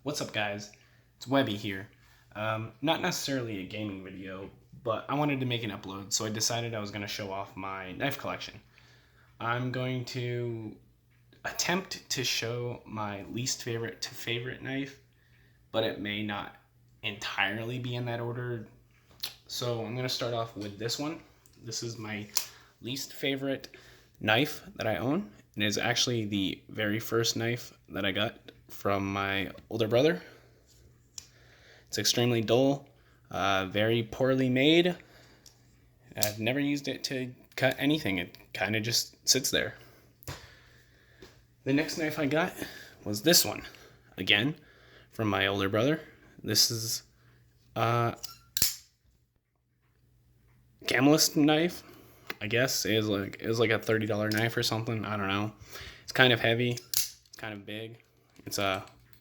What's up, guys? It's Webby here. Not necessarily a gaming video, but I wanted to make an upload, so I decided I was going to show off my knife collection. I'm going to attempt to show my least favorite to favorite knife, but it may not entirely be in that order. So I'm going to start off with this one. This is my least favorite knife that I own. It is actually the very first knife that I got from my older brother. It's extremely dull, very poorly made. I've never used it to cut anything. It kind of just sits there. The next knife I got was this one, again, from my older brother. This is a Camelist knife, I guess. It was like a $30 knife or something. I don't know. It's kind of heavy. It's kind of big. It's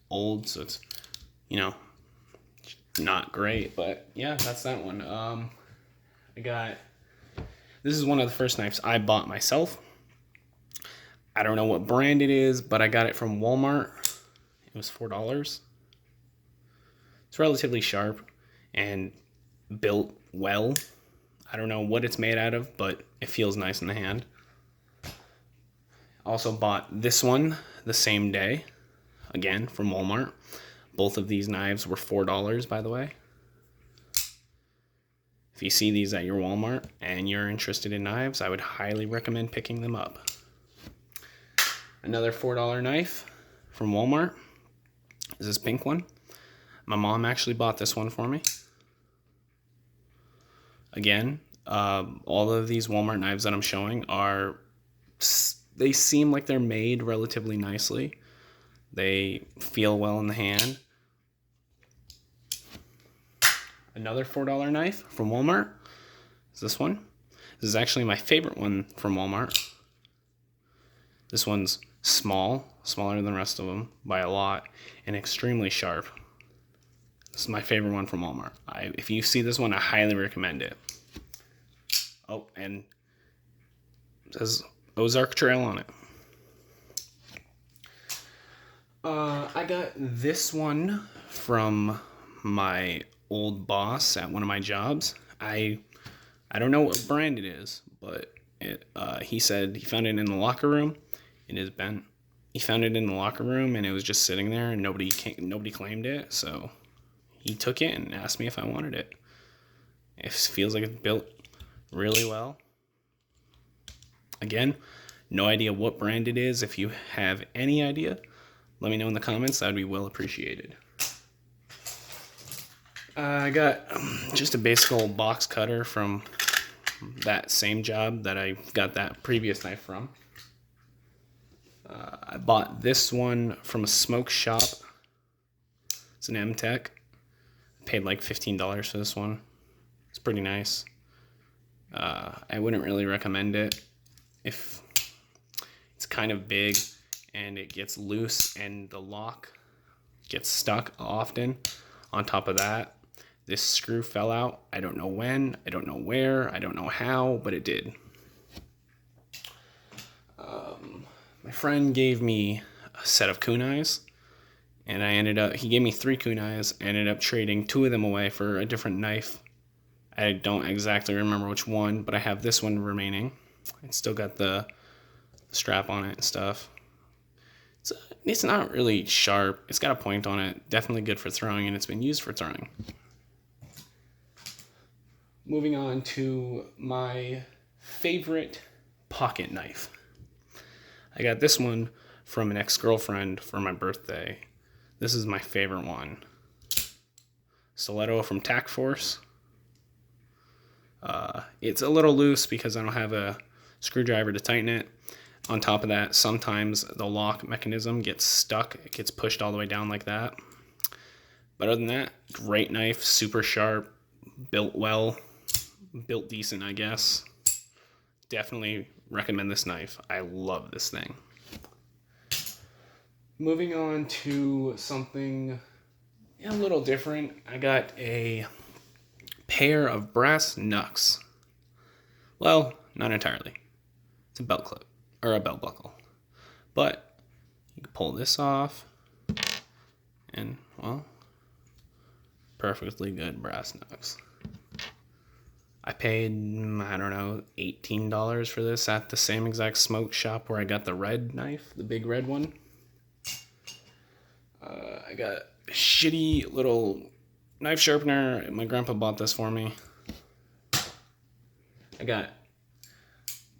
old, so it's, not great. But yeah, that's that one. This is one of the first knives I bought myself. I don't know what brand it is, but I got it from Walmart. It was $4. It's relatively sharp and built well. I don't know what it's made out of, but it feels nice in the hand. Also bought this one the same day, again, from Walmart. Both of these knives were $4, by the way. If you see these at your Walmart and you're interested in knives, I would highly recommend picking them up. Another $4 knife from Walmart is this pink one. My mom actually bought this one for me. Again, all of these Walmart knives that I'm showing they seem like they're made relatively nicely. They feel well in the hand. Another $4 knife from Walmart is this one. This is actually my favorite one from Walmart. This one's smaller than the rest of them by a lot, and extremely sharp. This is my favorite one from Walmart. If you see this one, I highly recommend it. Oh, and it says Ozark Trail on it. I got this one from my old boss at one of my jobs. I don't know what brand it is, but he said he found it in the locker room. He found it in the locker room, and it was just sitting there, and nobody claimed it. So he took it and asked me if I wanted it. It feels like it's built really well. Again, no idea what brand it is. If you have any idea, let me know in the comments. That would be well appreciated. I got just a basic old box cutter from that same job that I got that previous knife from. I bought this one from a smoke shop. It's an M-Tech. Paid like $15 for this one. It's pretty nice. I wouldn't really recommend it if it's kind of big and it gets loose and the lock gets stuck often. On top of that, this screw fell out. I don't know when, I don't know where, I don't know how, but it did. My friend gave me a set of kunais, and he gave me 3 kunais. I ended up trading 2 of them away for a different knife. I don't exactly remember which one, but I have this one remaining. It's still got the strap on it and stuff. It's not really sharp. It's got a point on it. Definitely good for throwing, and it's been used for throwing. Moving on to my favorite pocket knife. I got this one from an ex-girlfriend for my birthday. This is my favorite one. Stiletto from Tac Force. It's a little loose because I don't have a screwdriver to tighten it. On top of that, sometimes the lock mechanism gets stuck. It gets pushed all the way down like that. But other than that, great knife, super sharp, built well, built decent, I guess. Definitely recommend this knife. I love this thing. Moving on to something a little different. I got a pair of brass knucks. Well, not entirely. It's a belt clip, or a belt buckle. But you can pull this off, and perfectly good brass knucks. I paid, I don't know, $18 for this at the same exact smoke shop where I got the red knife, the big red one. I got a shitty little knife sharpener. My grandpa bought this for me. I got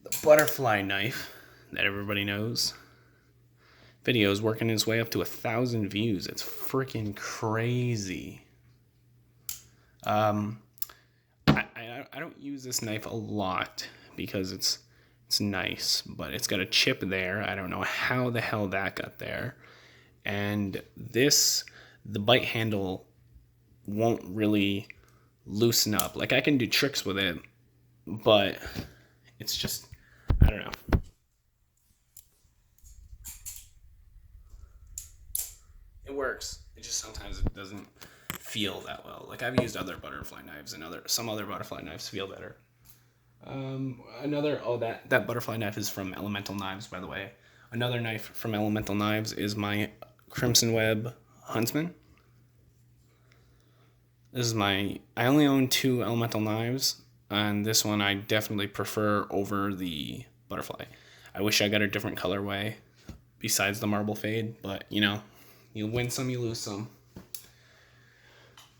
the butterfly knife that everybody knows. Video is working its way up to 1,000 views. It's freaking crazy. I don't use this knife a lot because it's nice, but it's got a chip there. I don't know how the hell that got there. And the bite handle won't really loosen up. Like, I can do tricks with it, but it's just, I don't know. It works. It just sometimes it doesn't feel that well. Like, I've used other butterfly knives and some other butterfly knives feel better. That butterfly knife is from Elemental Knives, by the way. Another knife from Elemental Knives is my Crimson Web Huntsman. I only own 2 Elemental Knives, and this one I definitely prefer over the butterfly. I wish I got a different colorway besides the marble fade, but you win some, you lose some.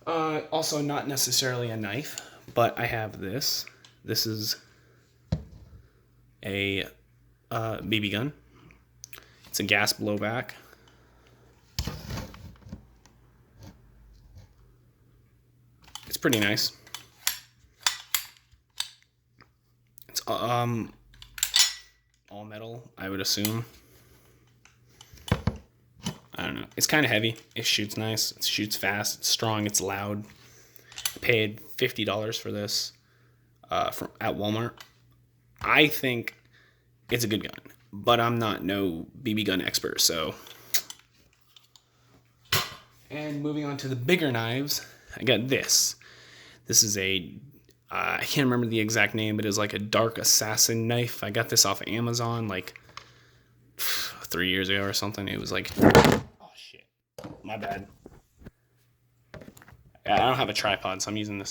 Also, not necessarily a knife, but I have this. This is a BB gun. It's a gas blowback. It's pretty nice. It's all metal, I would assume. I don't know. It's kind of heavy. It shoots nice. It shoots fast. It's strong. It's loud. I paid $50 for this at Walmart. I think it's a good gun, but I'm not no BB gun expert, so. And moving on to the bigger knives, I got this. This is I can't remember the exact name, but it was like a dark assassin knife. I got this off of Amazon like 3 years ago or something. It was like, oh shit, my bad. I don't have a tripod, so I'm using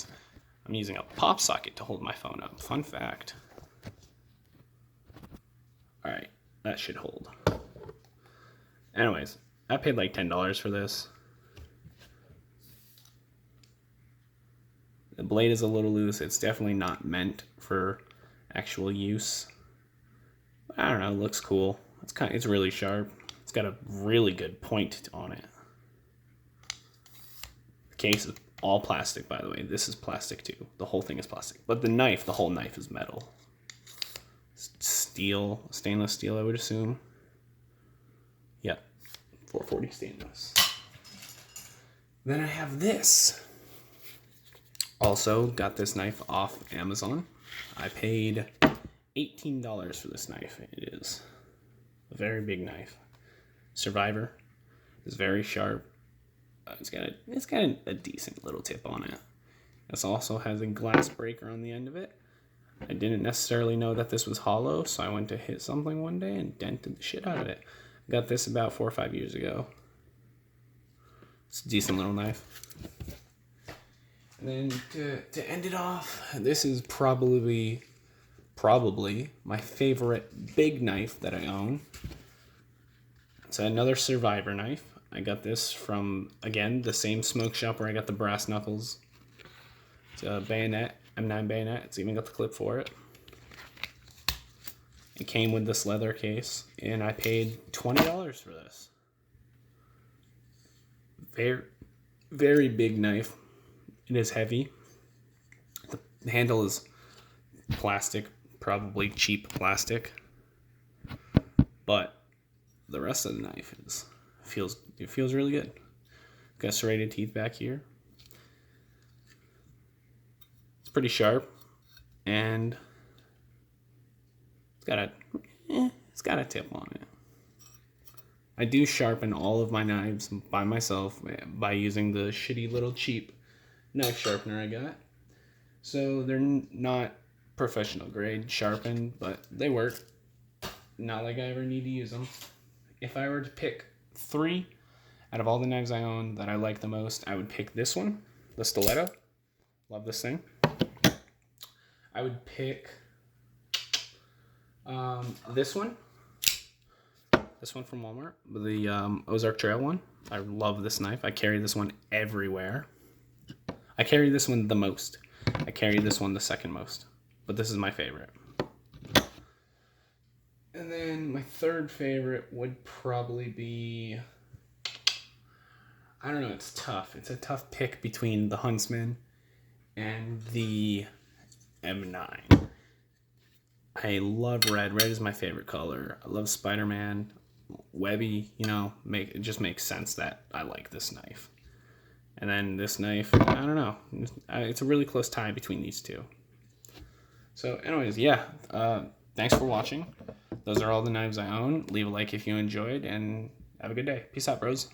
a pop socket to hold my phone up. Fun fact. All right, that should hold. Anyways, I paid like $10 for this. The blade is a little loose. It's definitely not meant for actual use. I don't know, it looks cool. It's really sharp. It's got a really good point on it. The case is all plastic, by the way. This is plastic too. The whole thing is plastic. But the whole knife is metal. Steel, stainless steel, I would assume. Yep, 440 stainless. Then I have this. Also got this knife off Amazon. I paid $18 for this knife. It is a very big knife. Survivor is very sharp. It's got a decent little tip on it. This also has a glass breaker on the end of it. I didn't necessarily know that this was hollow, so I went to hit something one day and dented the shit out of it. I got this about 4 or 5 years ago. It's a decent little knife. And then to end it off, this is probably my favorite big knife that I own. It's another Survivor knife. I got this from, again, the same smoke shop where I got the brass knuckles. It's a bayonet, M9 bayonet. It's even got the clip for it. It came with this leather case, and I paid $20 for this. Very, very big knife. It is heavy. The handle is plastic, probably cheap plastic. But the rest of the knife feels really good. Got serrated teeth back here. It's pretty sharp, and it's got a tip on it. I do sharpen all of my knives by myself by using the shitty little cheap knife sharpener I got. So they're not professional grade sharpened, but they work. Not like I ever need to use them. If I were to pick 3 out of all the knives I own that I like the most, I would pick this one. the stiletto. Love this thing. I would pick this one. This one from Walmart, the Ozark Trail one. I love this knife. I carry this one everywhere. I carry this one the most. I carry this one the second most. But this is my favorite. And then my third favorite would probably be... I don't know, it's tough. It's a tough pick between the Huntsman and the M9. I love red. Red is my favorite color. I love Spider-Man. Webby, you know, it just makes sense that I like this knife. And then this knife, I don't know. It's a really close tie between these two. So anyways, yeah. Thanks for watching. Those are all the knives I own. Leave a like if you enjoyed, and have a good day. Peace out, bros.